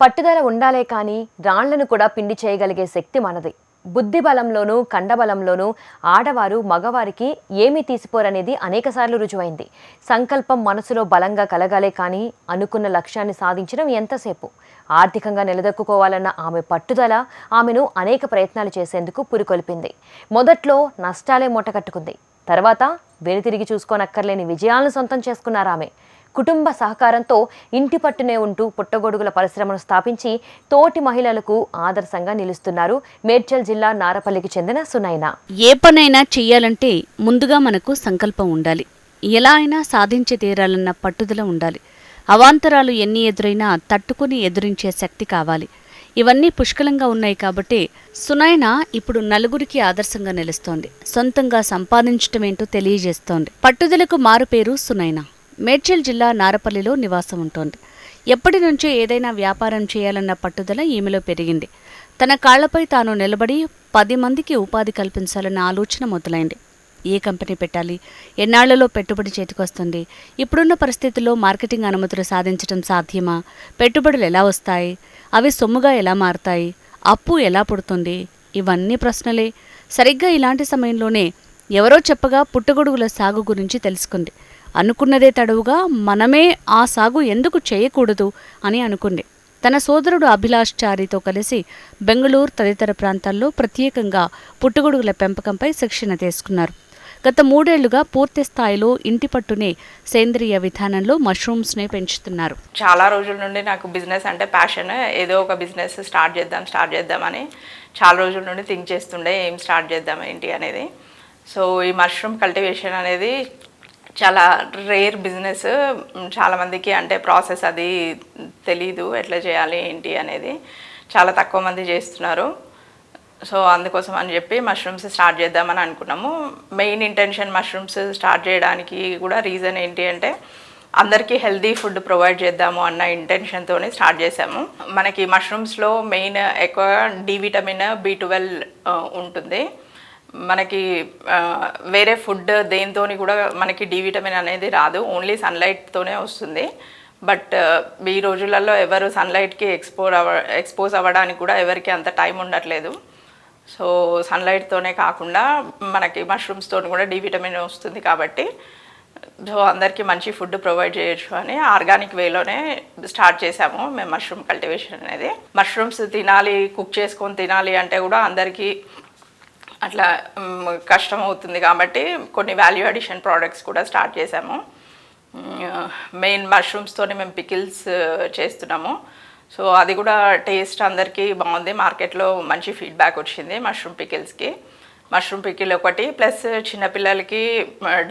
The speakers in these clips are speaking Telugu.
పట్టుదల ఉండాలే కానీ రాళ్లను కూడా పిండి చేయగలిగే శక్తి మనది. బుద్ధి బలంలోనూ కండబలంలోనూ ఆడవారు మగవారికి ఏమీ తీసిపోరనేది అనేకసార్లు రుజువైంది. సంకల్పం మనసులో బలంగా కలగాలే కానీ అనుకున్న లక్ష్యాన్ని సాధించడం ఎంతసేపు. ఆర్థికంగా నిలదొక్కుకోవాలన్న ఆమె పట్టుదల ఆమెను అనేక ప్రయత్నాలు చేసేందుకు పురికొల్పింది. మొదట్లో నష్టాలే మూటకట్టుకుంది. తర్వాత వెనుతిరిగి చూసుకోనక్కర్లేని విజయాలను సొంతం చేసుకున్నారామె. కుటుంబ సహకారంతో ఇంటి పట్టునే ఉంటూ పుట్టగొడుగుల పరిశ్రమను స్థాపించి తోటి మహిళలకు ఆదర్శంగా నిలుస్తున్నారు మేడ్చల్ జిల్లా నారపల్లికి చెందిన సునైనా. ఏ పనైనా చెయ్యాలంటే ముందుగా మనకు సంకల్పం ఉండాలి. ఎలా అయినా సాధించి తీరాలన్న పట్టుదల ఉండాలి. అవాంతరాలు ఎన్ని ఎదురైనా తట్టుకుని ఎదురించే శక్తి కావాలి. ఇవన్నీ పుష్కలంగా ఉన్నాయి కాబట్టి సునైనా ఇప్పుడు నలుగురికి ఆదర్శంగా నిలుస్తోంది. సొంతంగా సంపాదించటమేంటో తెలియజేస్తోంది. పట్టుదలకు మారుపేరు సునైనా. మేడ్చల్ జిల్లా నారపల్లిలో నివాసం ఉంటోంది. ఎప్పటి నుంచో ఏదైనా వ్యాపారం చేయాలన్న పట్టుదల ఈమెలో పెరిగింది. తన కాళ్లపై తాను నిలబడి 10 మందికి ఉపాధి కల్పించాలన్న ఆలోచన మొదలైంది. ఏ కంపెనీ పెట్టాలి, ఎన్నాళ్లలో పెట్టుబడి చేతికొస్తుంది, ఇప్పుడున్న పరిస్థితుల్లో మార్కెటింగ్ అనుమతులు సాధించడం సాధ్యమా, పెట్టుబడులు ఎలా వస్తాయి, అవి సొమ్ముగా ఎలా మారతాయి, అప్పు ఎలా పుడుతుంది, ఇవన్నీ ప్రశ్నలే. సరిగ్గా ఇలాంటి సమయంలోనే ఎవరో చెప్పగా పుట్టగొడుగుల సాగు గురించి తెలుసుకుంది. అనుకున్నదే తడవుగా మనమే ఆ సాగు ఎందుకు చేయకూడదు అని అనుకుంది. తన సోదరుడు అభిలాష్ చారితో కలిసి బెంగళూరు తదితర ప్రాంతాల్లో ప్రత్యేకంగా పుట్టగొడుగుల పెంపకంపై శిక్షణ తీసుకున్నారు. గత 3 ఏళ్లుగా పూర్తి స్థాయిలో ఇంటి పట్టునే సేంద్రియ విధానంలో మష్రూమ్స్ని పెంచుతున్నారు. చాలా రోజుల నుండి నాకు బిజినెస్ అంటే ప్యాషన్. ఏదో ఒక బిజినెస్ స్టార్ట్ చేద్దామని చాలా రోజుల నుండి థింక్ చేస్తుండే, ఏం స్టార్ట్ చేద్దాం ఏంటి అనేది. సో ఈ మష్రూమ్ కల్టివేషన్ అనేది చాలా రేర్ బిజినెస్. చాలామందికి అంటే ప్రాసెస్ అది తెలీదు, ఎట్లా చేయాలి ఏంటి అనేది. చాలా తక్కువ మంది చేస్తున్నారు. సో అందుకోసం అని చెప్పి మష్రూమ్స్ స్టార్ట్ చేద్దామని అనుకున్నాము. మెయిన్ ఇంటెన్షన్ మష్రూమ్స్ స్టార్ట్ చేయడానికి కూడా రీజన్ ఏంటి అంటే అందరికీ హెల్దీ ఫుడ్ ప్రొవైడ్ చేద్దాము అన్న ఇంటెన్షన్తోనే స్టార్ట్ చేసాము. మనకి మష్రూమ్స్లో మెయిన్ ఎక్కువ డి విటమిన్, B12 ఉంటుంది. మనకి వేరే ఫుడ్ దేనితోని కూడా మనకి డి విటమిన్ అనేది రాదు, ఓన్లీ సన్లైట్తోనే వస్తుంది. బట్ ఈ రోజులలో ఎవరు సన్లైట్కి ఎక్స్పోజ్ అవ్వడానికి కూడా ఎవరికి అంత టైం ఉండట్లేదు. సో సన్లైట్తోనే కాకుండా మనకి మష్రూమ్స్తో కూడా డి విటమిన్ వస్తుంది కాబట్టి సో అందరికీ మంచి ఫుడ్ ప్రొవైడ్ చేయొచ్చు అని ఆర్గానిక్ వేలోనే స్టార్ట్ చేసాము మేము మష్రూమ్ కల్టివేషన్ అనేది. మష్రూమ్స్ తినాలి, కుక్ చేసుకొని తినాలి అంటే కూడా అందరికీ అట్లా కష్టం అవుతుంది కాబట్టి కొన్ని వాల్యూ అడిషన్ ప్రోడక్ట్స్ కూడా స్టార్ట్ చేసాము. మెయిన్ మష్రూమ్స్తోనే మేము పికిల్స్ చేస్తున్నాము. సో అది కూడా టేస్ట్ అందరికీ బాగుంది. మార్కెట్లో మంచి ఫీడ్బ్యాక్ వచ్చింది మష్రూమ్ పికిల్స్కి. మష్రూమ్ పికిల్ ఒకటి, ప్లస్ చిన్నపిల్లలకి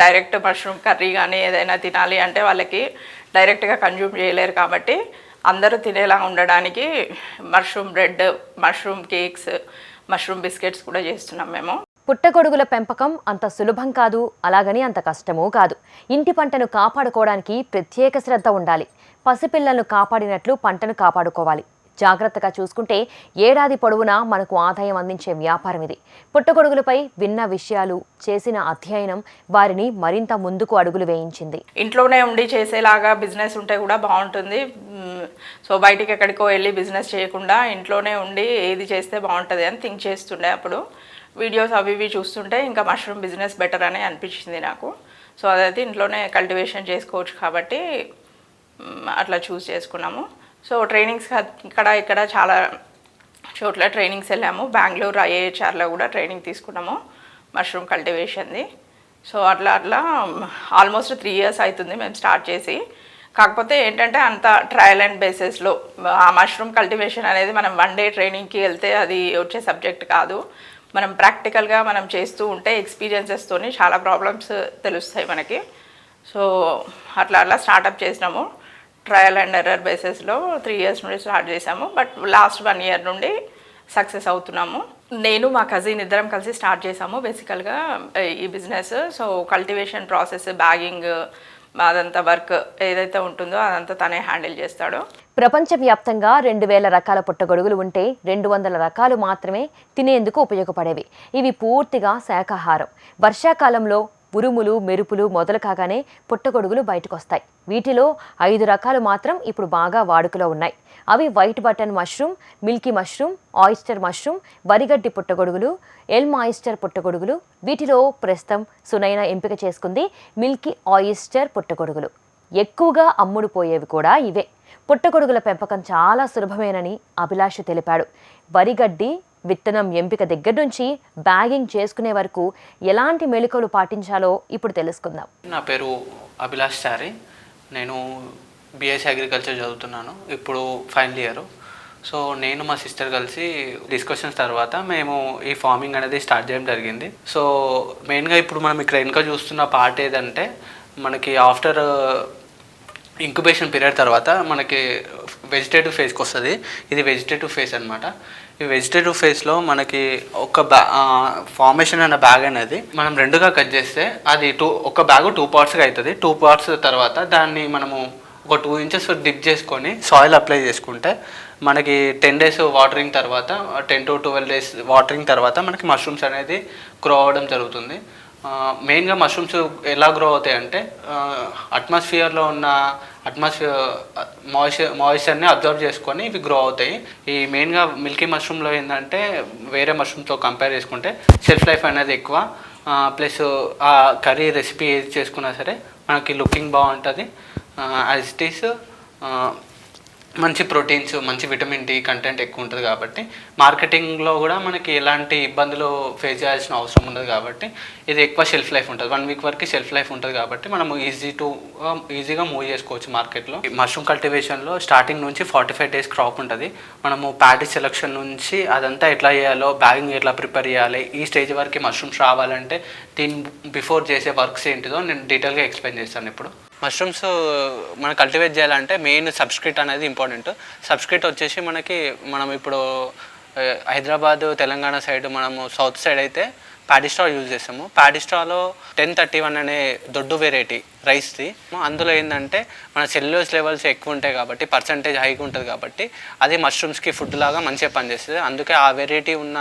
డైరెక్ట్ మష్రూమ్ కర్రీ కానీ ఏదైనా తినాలి అంటే వాళ్ళకి డైరెక్ట్గా కన్జ్యూమ్ చేయలేరు కాబట్టి అందరూ తినేలా ఉండడానికి mushroom bread, mushroom cakes, mushroom biscuits కూడా చేస్తున్నాం మేము. పుట్టగొడుగుల పెంపకం అంత సులభం కాదు, అలాగని అంత కష్టమూ కాదు. ఇంటి పంటను కాపాడుకోవడానికి ప్రత్యేక శ్రద్ధ ఉండాలి. పసిపిల్లలను కాపాడినట్లు పంటను కాపాడుకోవాలి. జాగ్రత్తగా చూసుకుంటే ఏడాది పొడవునా మనకు ఆదాయం అందించే వ్యాపారం ఇది. పుట్టగొడుగులపై విన్న విషయాలు, చేసిన అధ్యయనం వారిని మరింత ముందుకు అడుగులు వేయించింది. ఇంట్లోనే ఉండి చేసేలాగా బిజినెస్ ఉంటే కూడా బాగుంటుంది. సో బయటికి ఎక్కడికో వెళ్ళి బిజినెస్ చేయకుండా ఇంట్లోనే ఉండి ఏది చేస్తే బాగుంటుంది అని థింక్ చేస్తుండే. అప్పుడు వీడియోస్ అవి ఇవి చూస్తుంటే ఇంకా మష్రూమ్ బిజినెస్ బెటర్ అని అనిపించింది నాకు. సో అదైతే ఇంట్లోనే కల్టివేషన్ చేసుకోవచ్చు కాబట్టి అట్లా చూస్ చేసుకున్నాము. సో ట్రైనింగ్స్ ఇక్కడ చాలా చోట్ల ట్రైనింగ్స్ వెళ్ళాము. బెంగళూరు IIHRలో కూడా ట్రైనింగ్ తీసుకున్నాము మష్రూమ్ కల్టివేషన్ది. సో అట్లా ఆల్మోస్ట్ 3 years అవుతుంది మేము స్టార్ట్ చేసి. కాకపోతే ఏంటంటే అంత ట్రయల్ అండ్ బేసిస్లో ఆ మష్రూమ్ కల్టివేషన్ అనేది మనం 1 day ట్రైనింగ్కి వెళ్తే అది వచ్చే సబ్జెక్ట్ కాదు. మనం ప్రాక్టికల్గా మనం చేస్తూ ఉంటే ఎక్స్పీరియన్సెస్తోని చాలా ప్రాబ్లమ్స్ తెలుస్తాయి మనకి. సో అట్లా స్టార్టప్ చేసినాము. ట్రయల్ అండ్ ఎర్రర్ బేసిస్లో 3 years నుండి స్టార్ట్ చేసాము. బట్ లాస్ట్ 1 year నుండి సక్సెస్ అవుతున్నాము. నేను మా కజిన్ ఇద్దరం కలిసి స్టార్ట్ చేసాము బేసికల్గా ఈ business. So cultivation process, bagging, అదంతా వర్క్ ఏదైతే ఉంటుందో అదంతా తనే హ్యాండిల్ చేస్తాడు. ప్రపంచవ్యాప్తంగా 2000 రకాల పుట్టగొడుగులు ఉంటే 200 రకాలు మాత్రమే తినేందుకు ఉపయోగపడేవి. ఇవి పూర్తిగా శాకాహారం. వర్షాకాలంలో ఉరుములు మెరుపులు మొదలు కాగానే పుట్టగొడుగులు బయటకొస్తాయి. వీటిలో 5 రకాలు మాత్రం ఇప్పుడు బాగా వాడుకలో ఉన్నాయి. అవి white button mushroom, Milky mushroom, oyster mushroom, వరిగడ్డి పుట్టగొడుగులు, ఎల్మ్ ఆయిస్టర్ పుట్టగొడుగులు. వీటిలో ప్రస్తుతం సునైన ఎంపిక చేసుకుంది మిల్కీ ఆయిస్టర్ పుట్టగొడుగులు. ఎక్కువగా అమ్ముడుపోయేవి కూడా ఇవే. పుట్టగొడుగుల పెంపకం చాలా సులభమేనని అభిలాష్ తెలిపాడు. వరిగడ్డి విత్తనం ఎంపిక దగ్గర నుంచి బ్యాగింగ్ చేసుకునే వరకు ఎలాంటి మెళుకువలు పాటించాలో ఇప్పుడు తెలుసుకుందాం. నా పేరు అభిలాష్ చారి. నేను బిఎస్సీ అగ్రికల్చర్ చదువుతున్నాను. ఇప్పుడు ఫైనల్ ఇయర్. సో నేను మా సిస్టర్ కలిసి డిస్కషన్స్ తర్వాత మేము ఈ ఫార్మింగ్ అనేది స్టార్ట్ చేయడం జరిగింది. సో మెయిన్గా ఇప్పుడు మనం ఇక్కడ వెనుక చూస్తున్న పార్ట్ ఏదంటే మనకి ఆఫ్టర్ ఇంక్యుబేషన్ పీరియడ్ తర్వాత మనకి వెజిటేటివ్ ఫేజ్కి వస్తుంది. ఇది వెజిటేటివ్ ఫేజ్ అనమాట. ఈ వెజిటేటివ్ ఫేజ్లో మనకి ఒక ఫార్మేషన్ అనే బ్యాగ్ అనేది మనం 2గా కట్ చేస్తే అది ఒక బ్యాగ్ 2 పార్ట్స్గా అవుతుంది. 2 పార్ట్స్ తర్వాత దాన్ని మనము ఒక 2 ఇంచెస్ డిప్ చేసుకొని సాయిల్ అప్లై చేసుకుంటే మనకి 10 days వాటరింగ్ తర్వాత 10 to 12 days వాటరింగ్ తర్వాత మనకి మష్రూమ్స్ అనేది గ్రో అవ్వడం జరుగుతుంది. మెయిన్గా మష్రూమ్స్ ఎలా గ్రో అవుతాయి అంటే అట్మాస్ఫియర్లో ఉన్న మాయిశ్చర్ని అబ్జర్వ్ చేసుకొని ఇవి గ్రో అవుతాయి. ఈ మెయిన్గా మిల్కీ మష్రూమ్లో ఏంటంటే వేరే మష్రూమ్తో కంపేర్ చేసుకుంటే షెల్ఫ్ లైఫ్ అనేది ఎక్కువ. ప్లస్ ఆ కర్రీ రెసిపీ ఏది చేసుకున్నా సరే మనకి లుకింగ్ బాగుంటుంది. యాజ్ ఇట్ ఈస్ మంచి ప్రోటీన్స్, మంచి విటమిన్ డి కంటెంట్ ఎక్కువ ఉంటుంది కాబట్టి మార్కెటింగ్లో కూడా మనకి ఎలాంటి ఇబ్బందులు ఫేస్ చేయాల్సిన అవసరం ఉండదు. కాబట్టి ఇది ఎక్కువ షెల్ఫ్ లైఫ్ ఉంటుంది. 1 week వరకు షెల్ఫ్ లైఫ్ ఉంటుంది కాబట్టి మనం ఈజీగా మూవ్ చేసుకోవచ్చు మార్కెట్లో. మష్రూమ్ కల్టివేషన్లో స్టార్టింగ్ నుంచి 45 days క్రాప్ ఉంటుంది. మనము ప్యాడీ సెలెక్షన్ నుంచి అదంతా ఎట్లా చేయాలో, బ్యాగింగ్ ఎట్లా ప్రిపేర్ చేయాలి, ఈ స్టేజ్ వరకు మష్రూమ్స్ రావాలంటే దీని బిఫోర్ చేసే వర్క్స్ ఏంటిదో నేను డీటెయిల్గా ఎక్స్ప్లెయిన్ చేస్తాను. ఇప్పుడు మష్రూమ్స్ మనం కల్టివేట్ చేయాలంటే మెయిన్ సబ్స్ట్రేట్ అనేది ఇంపార్టెంట్. సబ్స్ట్రేట్ వచ్చేసి మనం ఇప్పుడు హైదరాబాద్, తెలంగాణ సైడ్, మనము సౌత్ సైడ్ అయితే ప్యాడిస్ట్రా యూజ్ చేస్తాము. ప్యాడిస్ట్రాలో 1031 అనే దొడ్డు వెరైటీ రైస్ది. అందులో ఏంటంటే మన సెల్యులోజ్ లెవెల్స్ ఎక్కువ ఉంటాయి కాబట్టి పర్సంటేజ్ హైగా ఉంటుంది కాబట్టి అది మష్రూమ్స్కి ఫుడ్ లాగా మంచిగా పనిచేస్తుంది. అందుకే ఆ వెరైటీ ఉన్న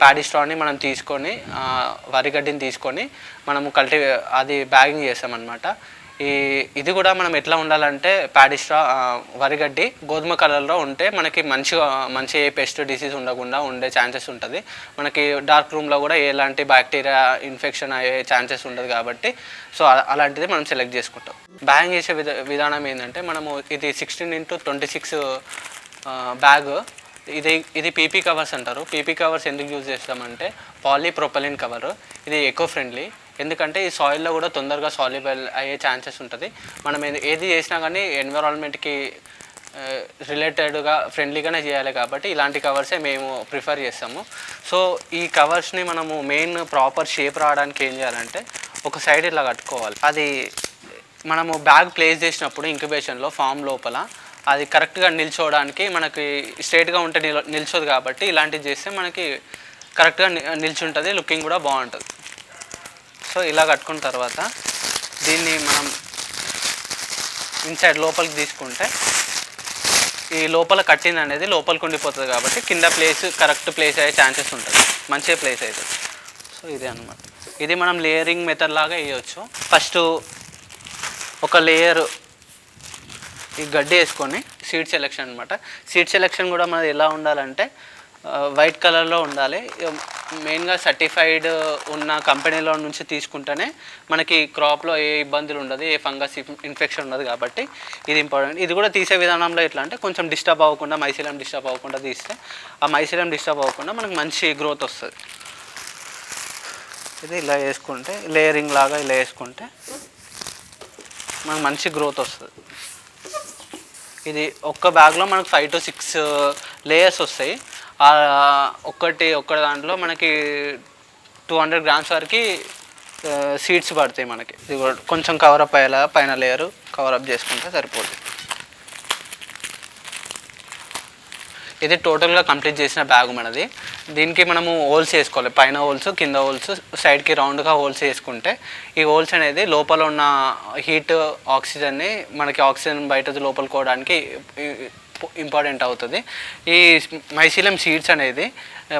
ప్యాడిస్ట్రాని మనం తీసుకొని వరిగడ్డిని తీసుకొని మనము అది బ్యాగింగ్ చేస్తామన్నమాట. ఇది కూడా మనం ఎట్లా ఉండాలంటే ప్యాడిస్ట్రా వరిగడ్డి గోధుమ కలర్లో ఉంటే మనకి మంచి ఏ పెస్ట్ డిసీజ్ ఉండకుండా ఉండే ఛాన్సెస్ ఉంటుంది. మనకి డార్క్ రూమ్లో కూడా ఎలాంటి బ్యాక్టీరియా ఇన్ఫెక్షన్ అయ్యే ఛాన్సెస్ ఉండదు కాబట్టి సో అలాంటిది మనం సెలెక్ట్ చేసుకుంటాం. బ్యాగింగ్ చేసే విధానం ఏంటంటే మనము ఇది 16x26 బ్యాగ్. ఇది పీపీ కవర్స్ అంటారు. పీపీ కవర్స్ ఎందుకు యూజ్ చేస్తామంటే పాలీప్రొపలిన్ కవర్. ఇది ఎకో ఫ్రెండ్లీ. ఎందుకంటే ఈ సాయిల్లో కూడా తొందరగా సాల్యుబుల్ అయ్యే ఛాన్సెస్ ఉంటుంది. మనం ఏది చేసినా కానీ ఎన్విరాన్మెంట్కి రిలేటెడ్గా ఫ్రెండ్లీగానే చేయాలి కాబట్టి ఇలాంటి కవర్సే మేము ప్రిఫర్ చేస్తాము. సో ఈ కవర్స్ని మనము మెయిన్ ప్రాపర్ షేప్ రావడానికి ఏం చేయాలంటే ఒక సైడ్ ఇలా కట్టుకోవాలి. అది మనము బ్యాగ్ ప్లేస్ చేసినప్పుడు ఇంక్యుబేషన్లో ఫామ్ లోపల అది కరెక్ట్గా నిల్చోవడానికి మనకి స్ట్రైట్గా ఉంటే నిల్చోదు కాబట్టి ఇలాంటివి చేస్తే మనకి కరెక్ట్గా నిల్చుంటుంది, లుకింగ్ కూడా బాగుంటుంది. సో ఇలా కట్టుకున్న తర్వాత దీన్ని మనం ఇన్సైడ్ లోపలికి తీసుకుంటే ఈ లోపల కట్టింది అనేది లోపలికి ఉండిపోతుంది కాబట్టి కింద కరెక్ట్ ప్లేస్ అయ్యే ఛాన్సెస్ ఉంటుంది, మంచిగా ప్లేస్ అవుతుంది. సో ఇదే అనమాట. ఇది మనం లేయరింగ్ మెథడ్ లాగా వేయవచ్చు. ఫస్ట్ ఒక లేయర్ ఈ గడ్డి వేసుకొని సీడ్ సెలెక్షన్ అనమాట. సీడ్ సెలెక్షన్ కూడా మనది ఎలా ఉండాలంటే వైట్ కలర్లో ఉండాలి. మెయిన్గా సర్టిఫైడ్ ఉన్న కంపెనీలో నుంచి తీసుకుంటేనే మనకి క్రాప్లో ఏ ఇబ్బందులు ఉండదు, ఏ ఫంగస్ ఇన్ఫెక్షన్ ఉండదు కాబట్టి ఇది ఇంపార్టెంట్. ఇది కూడా తీసే విధానంలో ఎట్లా అంటే కొంచెం డిస్టర్బ్ అవ్వకుండా, మైసిలియం డిస్టర్బ్ అవ్వకుండా తీస్తే ఆ మైసిలియం డిస్టర్బ్ అవ్వకుండా మనకు మంచి గ్రోత్ వస్తుంది. ఇది ఇలా వేసుకుంటే లేయరింగ్ లాగా ఇలా వేసుకుంటే మనకు మంచి గ్రోత్ వస్తుంది. ఇది ఒక్క బ్యాగ్లో మనకు 5 to 6 లేయర్స్ వస్తాయి. ఒక్క దాంట్లో మనకి 200 grams వరకు సీడ్స్ పడతాయి మనకి. ఇది కూడా కొంచెం కవరప్ అయ్యేలా పైన లేయర్ కవరప్ చేసుకుంటే సరిపోతుంది. ఇది టోటల్గా కంప్లీట్ చేసిన బ్యాగ్ మనది. దీనికి మనము హోల్స్ వేసుకోవాలి, పైన హోల్స్, కింద హోల్స్, సైడ్కి రౌండ్గా హోల్స్ వేసుకుంటే ఈ హోల్స్ అనేది లోపల ఉన్న హీట్ ఆక్సిజన్ని మనకి ఆక్సిజన్ బయట లోపలికోవడానికి ఇంపార్టెంట్ అవుతుంది. ఈ మైసిలియం సీడ్స్ అనేది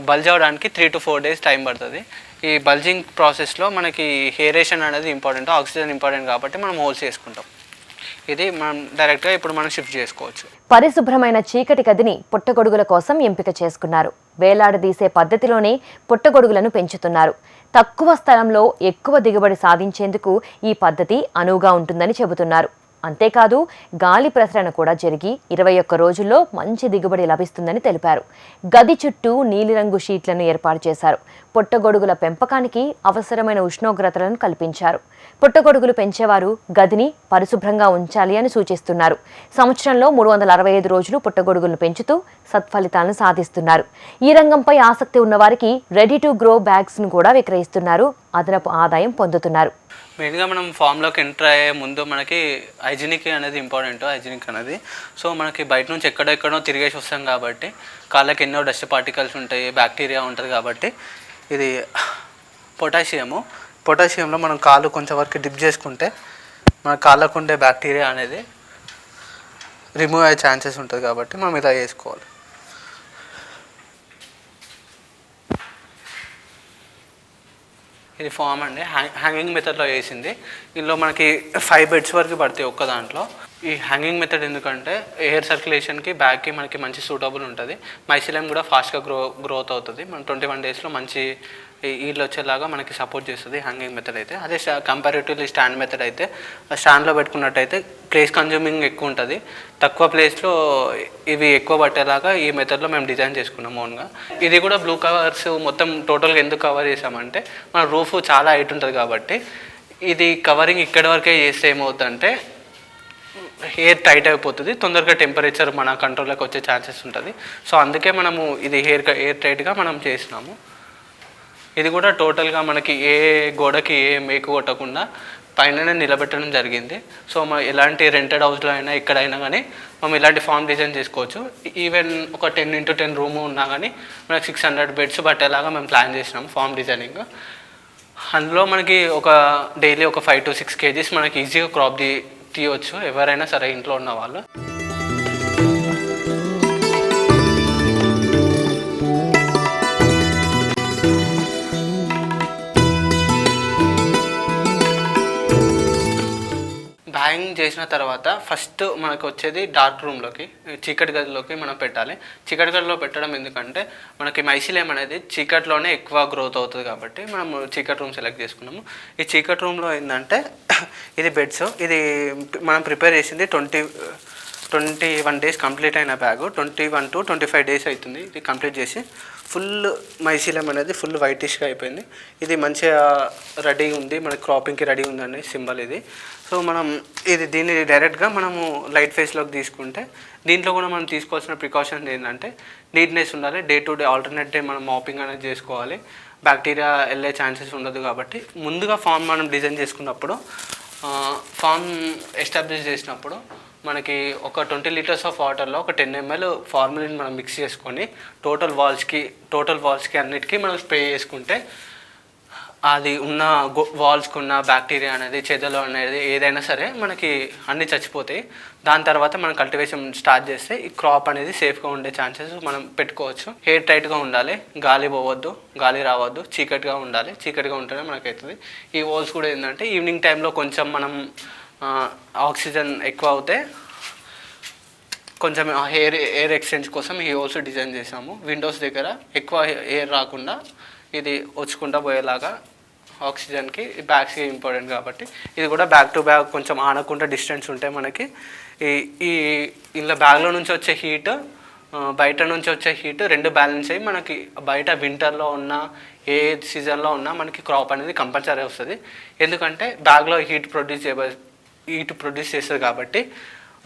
బల్జ్ అవడానికి 3 to 4 days టైం పడుతుంది. ఈ బల్జింగ్ ప్రాసెస్లో మనకి హెయిరేషన్ అనేది ఇంపార్టెంట్, ఆక్సిజన్ ఇంపార్టెంట్ కాబట్టి మనం హోల్స్ చేసుకుంటాం. ఇది మనం డైరెక్ట్గా ఇప్పుడు మనం షిఫ్ట్ చేసుకోవచ్చు. పరిశుభ్రమైన చీకటి గదిని పుట్టగొడుగుల కోసం ఎంపిక చేసుకున్నారు. వేలాడదీసే పద్ధతిలోనే పుట్టగొడుగులను పెంచుతున్నారు. తక్కువ స్థలంలో ఎక్కువ దిగుబడి సాధించేందుకు ఈ పద్ధతి అనువుగా ఉంటుందని చెబుతున్నారు. అంతేకాదు గాలి ప్రసరణ కూడా జరిగి 21 రోజుల్లో మంచి దిగుబడి లభిస్తుందని తెలిపారు. గది చుట్టూ నీలిరంగు షీట్లను ఏర్పాటు చేశారు. పుట్టగొడుగుల పెంపకానికి అవసరమైన ఉష్ణోగ్రతలను కల్పించారు. పుట్టగొడుగులు పెంచేవారు గదిని పరిశుభ్రంగా ఉంచాలి అని సూచిస్తున్నారు. సంవత్సరంలో 365 రోజులు పుట్టగొడుగులను పెంచుతూ సత్ఫలితాలను సాధిస్తున్నారు. ఈ రంగంపై ఆసక్తి ఉన్నవారికి రెడీ టు గ్రో బ్యాగ్స్ను కూడా విక్రయిస్తున్నారు. అదనపు ఆదాయం పొందుతున్నారు. మెయిన్గా మనం ఫామ్లోకి ఎంటర్ అయ్యే ముందు మనకి హైజీనిక్ అనేది ఇంపార్టెంట్. హైజీనిక్ అనేది సో మనకి బయట నుంచి ఎక్కడెక్కడో తిరిగేసి వస్తాం కాబట్టి కాళ్ళకి ఎన్నో డస్ట్ పార్టికల్స్ ఉంటాయి, బ్యాక్టీరియా ఉంటుంది కాబట్టి ఇది పొటాషియంలో మనం కాళ్ళు కొంచెం వరకు డిప్ చేసుకుంటే మన కాళ్ళకు ఉండే బ్యాక్టీరియా అనేది రిమూవ్ అయ్యే ఛాన్సెస్ ఉంటుంది కాబట్టి మనం ఇలా చేసుకోవాలి. ఇది ఫామ్ అండి, హ్యాంగింగ్ మెథడ్లో వేసింది. ఇందులో మనకి 5 beds వరకు పడతాయి ఒక్క దాంట్లో. ఈ హ్యాంగింగ్ మెథడ్ ఎందుకంటే ఎయిర్ సర్క్యులేషన్కి బ్యాగ్కి మనకి మంచి సూటబుల్ ఉంటుంది. మైసిలియం కూడా ఫాస్ట్గా గ్రోత్ అవుతుంది. మనం 21 daysలో మంచి ఈల్డ్ వచ్చేలాగా మనకి సపోర్ట్ చేస్తుంది హ్యాంగింగ్ మెథడ్ అయితే. అదే కంపారిటివ్లీ స్టాండ్ మెథడ్ అయితే స్టాండ్లో పెట్టుకున్నట్టయితే ప్లేస్ కన్జ్యూమింగ్ ఎక్కువ ఉంటుంది. తక్కువ ప్లేస్లో ఇవి ఎక్కువ పట్టేలాగా ఈ మెథడ్లో మేము డిజైన్ చేసుకున్నాం ఓన్గా. ఇది కూడా బ్లూ కవర్స్ మొత్తం టోటల్గా ఎందుకు కవర్ చేసామంటే మన రూఫ్ చాలా హైట్ ఉంటుంది కాబట్టి ఇది కవరింగ్ ఇక్కడి వరకే చేస్తే ఏమవుతుందంటే హెయిర్ టైట్ అయిపోతుంది, తొందరగా టెంపరేచర్ మన కంట్రోల్లోకి వచ్చే ఛాన్సెస్ ఉంటుంది. సో అందుకే మనము ఇది ఎయిర్ టైట్గా మనం చేసినాము. ఇది కూడా టోటల్గా మనకి ఏ గోడకి ఏ మేకు కొట్టకుండా పైననే నిలబెట్టడం జరిగింది. సో ఎలాంటి రెంటెడ్ హౌస్లో అయినా ఎక్కడైనా కానీ మనం ఇలాంటి ఫామ్ డిజైన్ చేసుకోవచ్చు. ఈవెన్ ఒక 10x10 రూము ఉన్నా కానీ మనకి 600 beds పట్టేలాగా మేము ప్లాన్ చేసినాము ఫామ్ డిజైనింగ్. అందులో మనకి ఒక డైలీ ఒక 5 to 6 kgs మనకి ఈజీగా క్రాప్ తీయవచ్చు ఎవరైనా సరే ఇంట్లో ఉన్న వాళ్ళు. బ్యాగింగ్ చేసిన తర్వాత ఫస్ట్ మనకు వచ్చేది డార్క్ రూమ్లోకి, చీకటి గదిలోకి మనం పెట్టాలి. చీకటి గదిలో పెట్టడం ఎందుకంటే మనకి మైసిలియం అనేది చీకటిలోనే ఎక్కువ గ్రోత్ అవుతుంది కాబట్టి మనం చీకటి రూమ్ సెలెక్ట్ చేసుకున్నాము. ఈ చీకటి రూమ్లో ఏంటంటే ఇది బెడ్స్, ఇది మనం ప్రిపేర్ చేసింది 21 days కంప్లీట్ అయిన బ్యాగ్. 21 to 25 days అవుతుంది ఇది కంప్లీట్ చేసి. ఫుల్ మైసిలియం అనేది ఫుల్ వైటిష్గా అయిపోయింది. ఇది మంచిగా రెడీ ఉంది, మనకి క్రాపింగ్కి రెడీ ఉందండి సింబల్ ఇది. సో మనం దీన్ని డైరెక్ట్గా మనము లైట్ ఫేస్లోకి తీసుకుంటే దీంట్లో కూడా మనం తీసుకోవాల్సిన ప్రికాషన్స్ ఏంటంటే నీట్నెస్ ఉండాలి. Day to day alternate day మనం మాపింగ్ అనేది చేసుకోవాలి. బ్యాక్టీరియా వెళ్ళే ఛాన్సెస్ ఉండదు కాబట్టి ముందుగా ఫామ్ మనం డిజైన్ చేసుకున్నప్పుడు ఫామ్ ఎస్టాబ్లిష్ చేసినప్పుడు మనకి ఒక 20 liters ఆఫ్ వాటర్లో ఒక 10 ml ఫార్ములిన్ మనం మిక్స్ చేసుకొని టోటల్ వాల్స్కి అన్నిటికీ మనం స్ప్రే చేసుకుంటే అది ఉన్న వాల్స్కి ఉన్న బ్యాక్టీరియా అనేది చెదలు అనేది ఏదైనా సరే మనకి అన్నీ చచ్చిపోతాయి. దాని తర్వాత మనం కల్టివేషన్ స్టార్ట్ చేస్తే ఈ క్రాప్ అనేది సేఫ్గా ఉండే ఛాన్సెస్ మనం పెట్టుకోవచ్చు. హెయిర్ టైట్గా ఉండాలి, గాలి పోవద్దు, గాలి రావద్దు, చీకటిగా ఉండాలి. చీకటిగా ఉంటేనే మనకు అవుతుంది. ఈ వాల్స్ కూడా ఏంటంటే ఈవినింగ్ టైంలో కొంచెం మనం ఆక్సిజన్ ఎక్కువ అవుతే కొంచెం ఎయిర్ ఎక్స్చేంజ్ కోసం ఈ హోల్స్ డిజైన్ చేసాము. విండోస్ దగ్గర ఎక్కువ ఎయిర్ రాకుండా ఇది వచ్చుకుంటా పోయేలాగా ఆక్సిజన్కి బ్యాగ్స్కి ఇంపార్టెంట్ కాబట్టి ఇది కూడా బ్యాగ్ టు బ్యాగ్ కొంచెం ఆనకుండా డిస్టెన్స్ ఉంటే మనకి ఇలా బ్యాగ్లో నుంచి వచ్చే హీట్ బయట నుంచి వచ్చే హీట్ రెండు బ్యాలెన్స్ అయ్యి మనకి బయట వింటర్లో ఉన్న ఏ సీజన్లో ఉన్నా మనకి క్రాప్ అనేది కంపల్సరీ వస్తుంది. ఎందుకంటే బ్యాగ్లో హీట్ ప్రొడ్యూస్ చేస్తుంది కాబట్టి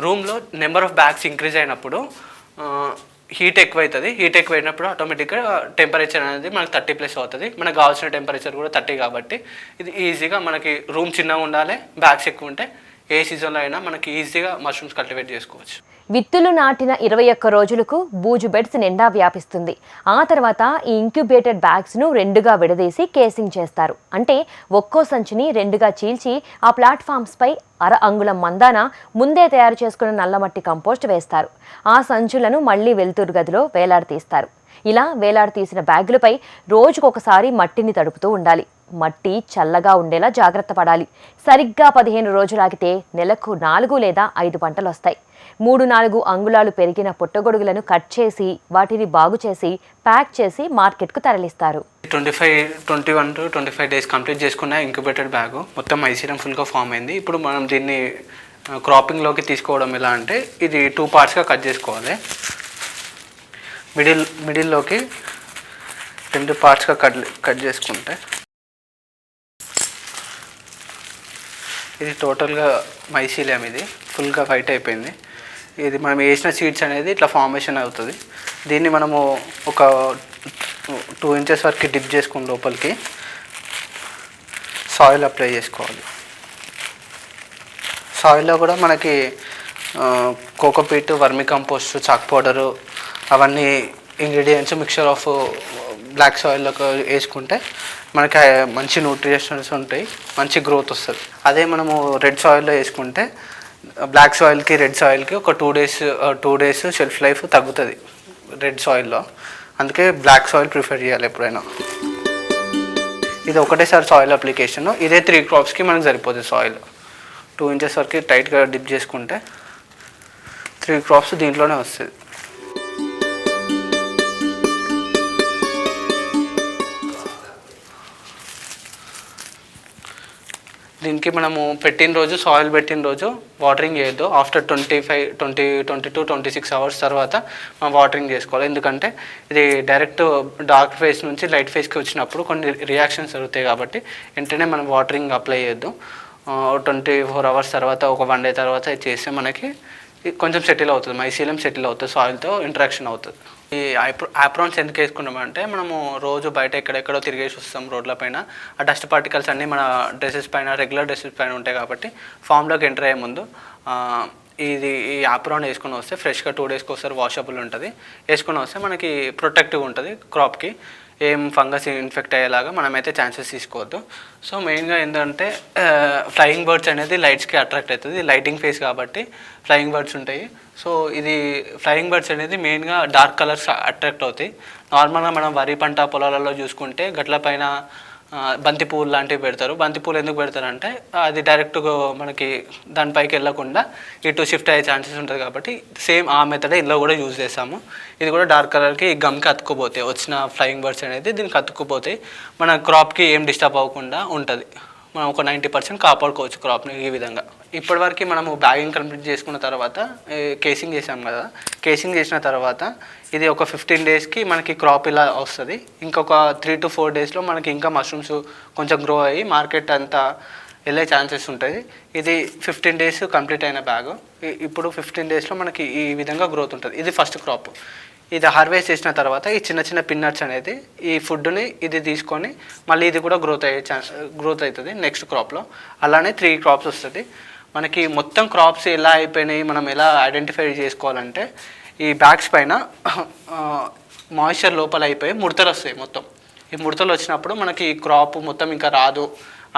రూమ్లో నెంబర్ ఆఫ్ బ్యాగ్స్ ఇంక్రీజ్ అయినప్పుడు హీట్ ఎక్కువైతుంది. హీట్ ఎక్కువైనప్పుడు ఆటోమేటిక్గా టెంపరేచర్ అనేది మనకి 30+ అవుతుంది. మనకు కావాల్సిన టెంపరేచర్ కూడా 30 కాబట్టి ఇది ఈజీగా మనకి రూమ్ చిన్నగా ఉండాలి, బ్యాగ్స్ ఎక్కువ ఉంటే ఏ సీజన్లో అయినా మనకి ఈజీగా మష్రూమ్స్ కల్టివేట్ చేసుకోవచ్చు. విత్తులు నాటిన 21 రోజులకు బూజు బెడ్స్ నిండా వ్యాపిస్తుంది. ఆ తర్వాత ఈ ఇంక్యుబేటెడ్ బ్యాగ్స్ను 2గా విడదీసి కేసింగ్ చేస్తారు. అంటే ఒక్కో సంచిని 2గా చీల్చి ఆ ప్లాట్ఫామ్స్పై 1/2 అంగుళం మందాన ముందే తయారు చేసుకున్న నల్లమట్టి కంపోస్ట్ వేస్తారు. ఆ సంచులను మళ్లీ వెలుతురు గదిలో వేలాడతీస్తారు. ఇలా వేలాడతీసిన బ్యాగులపై రోజుకొకసారి మట్టిని తడుపుతూ ఉండాలి. మట్టి చల్లగా ఉండేలా జాగ్రత్త పడాలి. సరిగ్గా 15 రోజులాగితే నెలకు 4 లేదా 5 పంటలు వస్తాయి. 3-4 అంగుళాలు పెరిగిన పుట్టగొడుగులను కట్ చేసి వాటిని బాగు చేసి ప్యాక్ చేసి మార్కెట్కు తరలిస్తారు. 21 to 25 డేస్ కంప్లీట్ చేసుకున్న ఇంక్యుబేటెడ్ బ్యాగ్ మొత్తం మైసీలియం ఫుల్గా ఫామ్ అయింది. ఇప్పుడు మనం దీన్ని క్రాపింగ్లోకి తీసుకోవడం ఎలా అంటే ఇది 2 పార్ట్స్గా కట్ చేసుకోవాలి. మిడిల్లోకి 2 పార్ట్స్గా కట్ చేసుకుంటే ఇది టోటల్గా మైసీలియం, ఇది ఫుల్గా వైట్ అయిపోయింది. ఇది మనం వేసిన సీడ్స్ అనేది ఇట్లా ఫార్మేషన్ అవుతుంది. దీన్ని మనము ఒక 2 ఇంచెస్ వరకు డిప్ చేసుకుని లోపలికి సాయిల్ అప్లై చేసుకోవాలి. సాయిల్లో కూడా మనకి కోకోపీట్, వర్మి కంపోస్ట్, చాక్ పౌడరు అవన్నీ ఇంగ్రీడియంట్స్ మిక్చర్ ఆఫ్ బ్లాక్ సాయిల్లోకి వేసుకుంటే మనకి మంచి న్యూట్రిషన్స్ ఉంటాయి, మంచి గ్రోత్ వస్తుంది. అదే మనము రెడ్ సాయిల్లో వేసుకుంటే బ్లాక్ సాయిల్కి రెడ్ సాయిల్కి ఒక 2 డేస్ షెల్ఫ్ లైఫ్ తగ్గుతుంది రెడ్ సాయిల్లో. అందుకే బ్లాక్ సాయిల్ ప్రిఫర్ చేయాలి ఎప్పుడైనా. ఇది ఒకటేసారి సాయిల్ అప్లికేషన్. ఇదే 3 క్రాప్స్కి మనకు సరిపోతుంది సాయిల్. 2 ఇంచెస్ వరకు టైట్గా డిప్ చేసుకుంటే 3 క్రాప్స్ దీంట్లోనే వస్తుంది. దీనికి మనము సాయిల్ పెట్టిన రోజు వాటరింగ్ చేయొద్దు. ఆఫ్టర్ 22-26 అవర్స్ తర్వాత మనం వాటరింగ్ చేసుకోవాలి. ఎందుకంటే ఇది డైరెక్ట్ డార్క్ ఫేస్ నుంచి లైట్ ఫేస్కి వచ్చినప్పుడు కొన్ని రియాక్షన్స్ జరుగుతాయి కాబట్టి వెంటనే మనం వాటరింగ్ అప్లై చేయొద్దు. 24 అవర్స్ తర్వాత, ఒక 1 డే తర్వాత ఇది చేస్తే మనకి కొంచెం సెటిల్ అవుతుంది, మైసీలియం సెటిల్ అవుతుంది, సాయిల్తో ఇంటరాక్షన్ అవుతుంది. ఈ ఆప్రాన్స్ ఎందుకు వేసుకున్నామంటే మనము రోజు బయట ఎక్కడెక్కడో తిరిగేసి వస్తాం రోడ్ల పైన. ఆ డస్ట్ పార్టికల్స్ అన్నీ మన డ్రెస్సెస్ పైన, రెగ్యులర్ డ్రెస్సెస్ పైన ఉంటాయి కాబట్టి ఫామ్లోకి ఎంటర్ అయ్యే ముందు ఈ ఆప్రాన్ వేసుకొని వస్తే ఫ్రెష్గా 2 డేస్కి ఒకసారి వాషబుల్ ఉంటుంది. వేసుకొని వస్తే మనకి ప్రొటెక్టివ్ ఉంటుంది, క్రాప్కి ఏం ఫంగస్ ఇన్ఫెక్ట్ అయ్యేలాగా మనమైతే ఛాన్సెస్ తీసుకోవద్దు. సో మెయిన్గా ఏంటంటే ఫ్లయింగ్ బర్డ్స్ అనేది లైట్స్కి అట్రాక్ట్ అవుతుంది. లైటింగ్ ఫేస్ కాబట్టి ఫ్లయింగ్ బర్డ్స్ ఉంటాయి. సో ఇది ఫ్లయింగ్ బర్డ్స్ అనేది మెయిన్గా డార్క్ కలర్స్ అట్రాక్ట్ అవుతాయి. నార్మల్గా మనం వరి పంట పొలాలలో చూసుకుంటే గట్ల పైన బంతిపూలు లాంటివి పెడతారు. బంతిపూలు ఎందుకు పెడతారంటే అది డైరెక్ట్గా మనకి దానిపైకి వెళ్ళకుండా ఇటు షిఫ్ట్ అయ్యే ఛాన్సెస్ ఉంటుంది కాబట్టి సేమ్ ఆ మెథడే ఇందులో కూడా యూజ్ చేస్తాము. ఇది కూడా డార్క్ కలర్కి గమ్కి అతుక్కుపోతాయి. వచ్చిన ఫ్లయింగ్ బర్డ్స్ అనేది దీనికి అతుక్కుపోతాయి. మన క్రాప్కి ఏం డిస్టర్బ్ అవ్వకుండా ఉంటుంది. మనం ఒక 90% కాపాడుకోవచ్చు క్రాప్ని ఈ విధంగా. ఇప్పటివరకు మనము బ్యాగింగ్ కంప్లీట్ చేసుకున్న తర్వాత కేసింగ్ చేసాం కదా. కేసింగ్ చేసిన తర్వాత ఇది ఒక 15 డేస్కి మనకి క్రాప్ ఇలా వస్తుంది. ఇంకొక 3 to 4 డేస్లో మనకి ఇంకా మష్రూమ్స్ కొంచెం గ్రో అయ్యి మార్కెట్ అంతా వెళ్ళే ఛాన్సెస్ ఉంటుంది. ఇది 15 డేస్ కంప్లీట్ అయిన బ్యాగ్. ఇప్పుడు 15 డేస్లో మనకి ఈ విధంగా గ్రోత్ ఉంటుంది. ఇది ఫస్ట్ క్రాప్. ఇది హార్వెస్ట్ చేసిన తర్వాత ఈ చిన్న చిన్న పిన్నట్స్ అనేది ఈ ఫుడ్ని ఇది తీసుకొని మళ్ళీ ఇది కూడా గ్రోత్ అవుతుంది నెక్స్ట్ క్రాప్లో. అలానే 3 క్రాప్స్ వస్తుంది మనకి. మొత్తం క్రాప్స్ ఎలా అయిపోయినాయి మనం ఎలా ఐడెంటిఫై చేసుకోవాలంటే ఈ బ్యాగ్స్ పైన మాయిశ్చర్ లోపల అయిపోయి ముడతలు వస్తాయి. మొత్తం ఈ ముడతలు వచ్చినప్పుడు మనకి ఈ క్రాప్ మొత్తం ఇంకా రాదు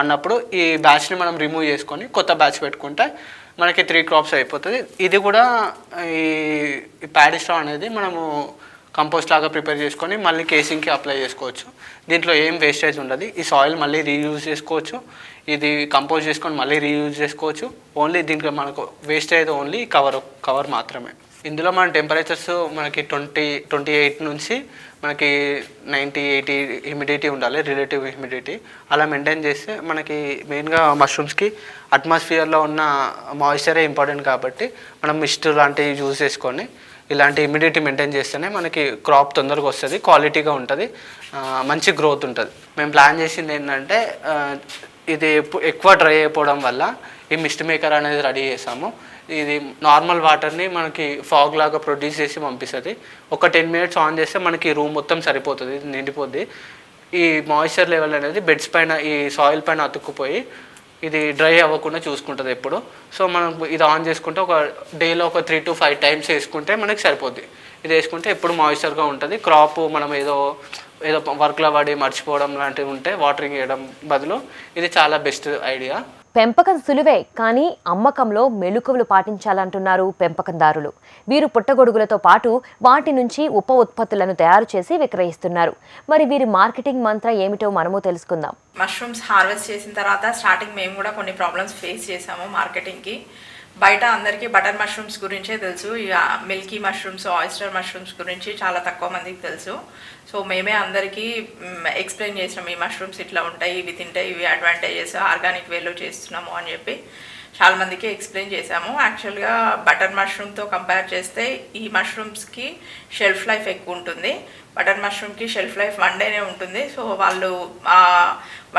అన్నప్పుడు ఈ బ్యాచ్ని మనం రిమూవ్ చేసుకొని కొత్త బ్యాచ్ పెట్టుకుంటే మనకి 3 క్రాప్స్ అయిపోతుంది. ఇది కూడా ఈ ప్యాడీ స్ట్రా అనేది మనము కంపోస్ట్ లాగా ప్రిపేర్ చేసుకొని మళ్ళీ కేసింగ్కి అప్లై చేసుకోవచ్చు. దీంట్లో ఏం వేస్టేజ్ ఉండదు. ఈ సాయిల్ మళ్ళీ రీయూజ్ చేసుకోవచ్చు. ఇది కంపోస్ట్ చేసుకొని మళ్ళీ రీయూజ్ చేసుకోవచ్చు. ఓన్లీ దీంట్లో మనకు వేస్టేజ్ ఓన్లీ కవర్ మాత్రమే. ఇందులో మన టెంపరేచర్స్ మనకి 28 నుంచి మనకి 90-80 హ్యూమిడిటీ ఉండాలి, రిలేటివ్ హ్యూమిడిటీ. అలా మెయింటైన్ చేస్తే మనకి మెయిన్గా మష్రూమ్స్కి అట్మాస్ఫియర్లో ఉన్న మాయిశ్చరే ఇంపార్టెంట్ కాబట్టి మనం మిస్ట్ లాంటివి యూజ్ చేసుకొని ఇలాంటి హ్యూమిడిటీ మెయింటైన్ చేస్తేనే మనకి క్రాప్ తొందరగా వస్తుంది, క్వాలిటీగా ఉంటుంది, మంచి గ్రోత్ ఉంటుంది. మేము ప్లాన్ చేసింది ఏంటంటే ఇది ఎక్కువ డ్రై అయిపోవడం వల్ల ఈ మిస్ట్ మేకర్ అనేది రెడీ చేసాము. ఇది నార్మల్ వాటర్ని మనకి ఫాగ్ లాగా ప్రొడ్యూస్ చేసి పంపిస్తుంది. ఒక 10 minutes ఆన్ చేస్తే మనకి రూమ్ మొత్తం సరిపోతుంది, నిండిపోద్ది. ఈ మాయిశ్చర్ లెవెల్ అనేది బెడ్స్ పైన ఈ సాయిల్ పైన అతుక్కుపోయి ఇది డ్రై అవ్వకుండా చూసుకుంటుంది ఎప్పుడు. సో మనం ఇది ఆన్ చేసుకుంటే ఒక డేలో ఒక 3 to 5 times వేసుకుంటే మనకి సరిపోద్ది. ఇది వేసుకుంటే ఎప్పుడు మాయిశ్చర్గా ఉంటుంది. క్రాప్ మనం ఏదో వర్క్లో పడి మర్చిపోవడం లాంటివి ఉంటే వాటరింగ్ చేయడం బదులు ఇది చాలా బెస్ట్ ఐడియా. పెంపకం సులువే, కానీ అమ్మకంలో మెలకువలు పాటించాలంటున్నారు పెంపకందారులు. వీరు పుట్టగొడుగులతో పాటు వాటి నుంచి ఉప ఉత్పత్తులను తయారు చేసి విక్రయిస్తున్నారు. మరి వీరి మార్కెటింగ్ మంత్ర ఏమిటో మనము తెలుసుకుందాం. మష్రూమ్స్ హార్వెస్ట్ చేసిన తర్వాత స్టార్టింగ్ మేము కూడా కొన్ని ప్రాబ్లమ్స్ ఫేస్ చేసాము మార్కెటింగ్కి. బయట అందరికీ బటర్ మష్రూమ్స్ గురించే తెలుసు, ఇక మిల్కీ మష్రూమ్స్, ఆయిస్టర్ మష్రూమ్స్ గురించి చాలా తక్కువ మందికి తెలుసు. సో మేమే అందరికీ ఎక్స్ప్లెయిన్ చేసినాం, ఈ మష్రూమ్స్ ఇట్లా ఉంటాయి, ఇవి తింటే ఇవి అడ్వాంటేజెస్, ఆర్గానిక్ వేలో చేస్తున్నాము అని చెప్పి చాలామందికి ఎక్స్ప్లెయిన్ చేశాము. యాక్చువల్గా బటర్ మష్రూమ్తో కంపేర్ చేస్తే ఈ మష్రూమ్స్కి షెల్ఫ్ లైఫ్ ఎక్కువ ఉంటుంది. బటర్ మష్రూమ్కి షెల్ఫ్ లైఫ్ 1 డేనే ఉంటుంది. సో వాళ్ళు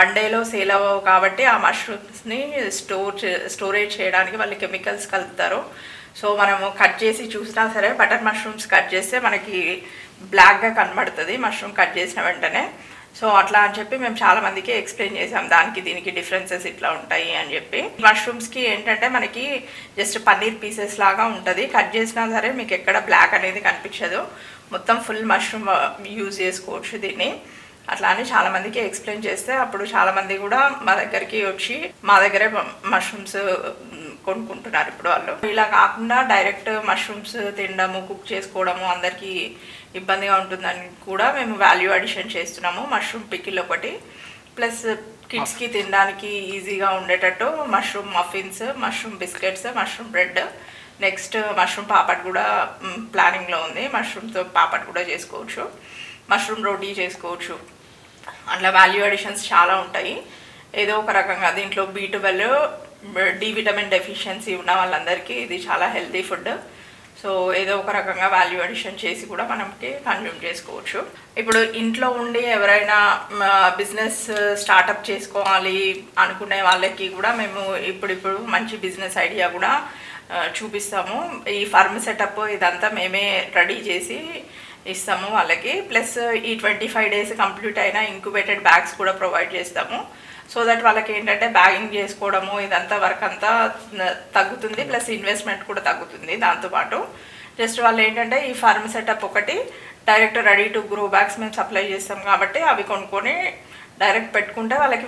1 డేలో సేల్ అవ్వవు కాబట్టి ఆ మష్రూమ్స్ని స్టోరేజ్ చేయడానికి వాళ్ళు కెమికల్స్ కలుపుతారు. సో మనము కట్ చేసి చూసినా సరే బటర్ మష్రూమ్స్ కట్ చేస్తే మనకి బ్లాక్గా కనబడుతుంది మష్రూమ్ కట్ చేసిన వెంటనే. సో అట్లా అని చెప్పి మేము చాలా మందికి ఎక్స్ప్లెయిన్ చేసాం, దానికి దీనికి డిఫరెన్సెస్ ఇట్లా ఉంటాయి అని చెప్పి. మష్రూమ్స్కి ఏంటంటే మనకి జస్ట్ పన్నీర్ పీసెస్ లాగా ఉంటుంది, కట్ చేసినా సరే మీకు ఎక్కడ బ్లాక్ అనేది కనిపించదు, మొత్తం ఫుల్ మష్రూమ్ యూజ్ చేసుకోవచ్చు దీన్ని. అట్లా అని చాలామందికి ఎక్స్ప్లెయిన్ చేస్తే అప్పుడు చాలామంది కూడా మా దగ్గరికి వచ్చి మా దగ్గరే మష్రూమ్స్ కొనుక్కుంటున్నారు ఇప్పుడు వాళ్ళు. ఇలా కాకుండా డైరెక్ట్ మష్రూమ్స్ తినడము, కుక్ చేసుకోవడము అందరికీ ఇబ్బందిగా ఉంటుందని కూడా మేము వాల్యూ అడిషన్ చేస్తున్నాము. మష్రూమ్ పికిల్ ఒకటి, ప్లస్ కిడ్స్కి తినడానికి ఈజీగా ఉండేటట్టు mushroom muffins, mushroom biscuits, mushroom bread, next mushroom papad కూడా ప్లానింగ్లో ఉంది. మష్రూమ్తో పాపడ్ కూడా చేసుకోవచ్చు, మష్రూమ్ రోటీ చేసుకోవచ్చు. అట్లా వాల్యూ అడిషన్స్ చాలా ఉంటాయి. ఏదో ఒక రకంగా దీంట్లో B12, డి విటమిన్ డెఫిషియన్సీ ఉన్న వాళ్ళందరికీ ఇది చాలా హెల్తీ ఫుడ్. సో ఏదో ఒక రకంగా వాల్యూ అడిషన్ చేసి కూడా మనకి కన్జ్యూమ్ చేసుకోవచ్చు. ఇప్పుడు ఇంట్లో ఉండి ఎవరైనా బిజినెస్ స్టార్టప్ చేసుకోవాలి అనుకునే వాళ్ళకి కూడా మేము ఇప్పుడు మంచి బిజినెస్ ఐడియా కూడా చూపిస్తాము. ఈ ఫర్మ్ సెటప్ ఇదంతా మేమే రెడీ చేసి ఇస్తాము వాళ్ళకి. ప్లస్ ఈ 25 డేస్ కంప్లీట్ అయిన ఇంక్యుబేటెడ్ బ్యాగ్స్ కూడా ప్రొవైడ్ చేస్తాము. సో దట్ వాళ్ళకి ఏంటంటే బ్యాగింగ్ చేసుకోవడము ఇదంతా వర్క్ అంతా తగ్గుతుంది, ప్లస్ ఇన్వెస్ట్మెంట్ కూడా తగ్గుతుంది. దాంతోపాటు జస్ట్ వాళ్ళు ఏంటంటే ఈ ఫార్మ్ సెటప్ ఒకటి, direct ready to grow bags మేము సప్లై చేస్తాం కాబట్టి అవి కొనుక్కొని డైరెక్ట్ పెట్టుకుంటే వాళ్ళకి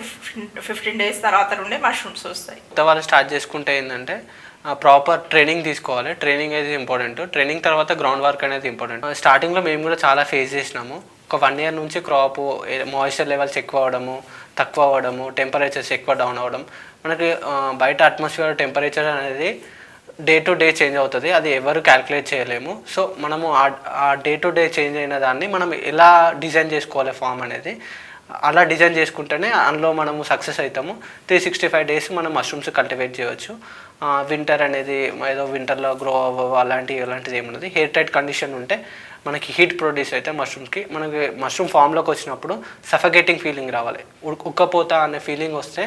15 డేస్ తర్వాత నుండి మష్రూమ్స్ వస్తాయి. వాళ్ళు స్టార్ట్ చేసుకుంటే ఏంటంటే ప్రాపర్ ట్రైనింగ్ తీసుకోవాలి. ట్రైనింగ్ అనేది ఇంపార్టెంట్. ట్రైనింగ్ తర్వాత గ్రౌండ్ వర్క్ అనేది ఇంపార్టెంట్. స్టార్టింగ్లో మేము కూడా చాలా ఫేస్ చేసినాము. ఒక 1 ఇయర్ నుంచి క్రాప్ మాయిశ్చర్ లెవెల్స్ ఎక్కువ అవ్వడము, తక్కువ అవ్వడము, టెంపరేచర్స్ ఎక్కువ డౌన్ అవ్వడం. మనకి బయట అట్మాస్ఫియర్ టెంపరేచర్ అనేది డే టు డే చేంజ్ అవుతుంది, అది ఎవరు క్యాల్కులేట్ చేయలేము. సో మనము ఆ డే టు డే చేంజ్ అయిన దాన్ని మనం ఎలా డిజైన్ చేసుకోవాలి ఫామ్ అనేది, అలా డిజైన్ చేసుకుంటేనే అందులో మనము సక్సెస్ అవుతాము. 365 డేస్ మనం మష్రూమ్స్ కల్టివేట్ చేయవచ్చు. వింటర్ అనేది ఏదో వింటర్లో గ్రో అవ్వవు అలాంటిది ఏమున్నది. హెయిర్ టైట్ కండిషన్ ఉంటే మనకి హీట్ ప్రొడ్యూస్ అయితే మష్రూమ్స్కి, మనకి మష్రూమ్ ఫామ్లోకి వచ్చినప్పుడు సఫకేటింగ్ ఫీలింగ్ రావాలి, ఉక్కపోతా అనే ఫీలింగ్ వస్తే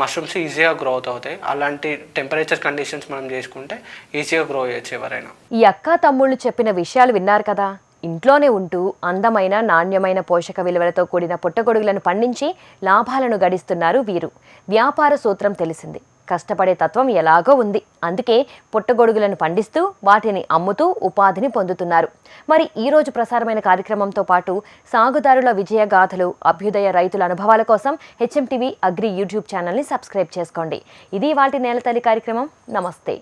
మష్రూమ్స్ ఈజీగా గ్రోత్ అవుతాయి. అలాంటి టెంపరేచర్ కండిషన్స్ మనం చేసుకుంటే ఈజీగా గ్రో చేయొచ్చు ఎవరైనా. ఈ అక్క తమ్ముళ్ళు చెప్పిన విషయాలు విన్నారు కదా. ఇంట్లోనే ఉంటూ అందమైన, నాణ్యమైన పోషక విలువలతో కూడిన పుట్టగొడుగులను పండించి లాభాలను గడిస్తున్నారు వీరు. వ్యాపార సూత్రం తెలిసింది, కష్టపడే తత్వం ఎలాగో ఉంది. అందుకే పుట్టగొడుగులను పండిస్తూ వాటిని అమ్ముతూ ఉపాధిని పొందుతున్నారు. మరి ఈరోజు ప్రసారమైన కార్యక్రమంతో పాటు సాగుదారుల విజయగాథలు, అభ్యుదయ రైతుల అనుభవాల కోసం HMTV అగ్రి యూట్యూబ్ ఛానల్ని సబ్స్క్రైబ్ చేసుకోండి. ఇది వాటి నేలతల్లి కార్యక్రమం. నమస్తే.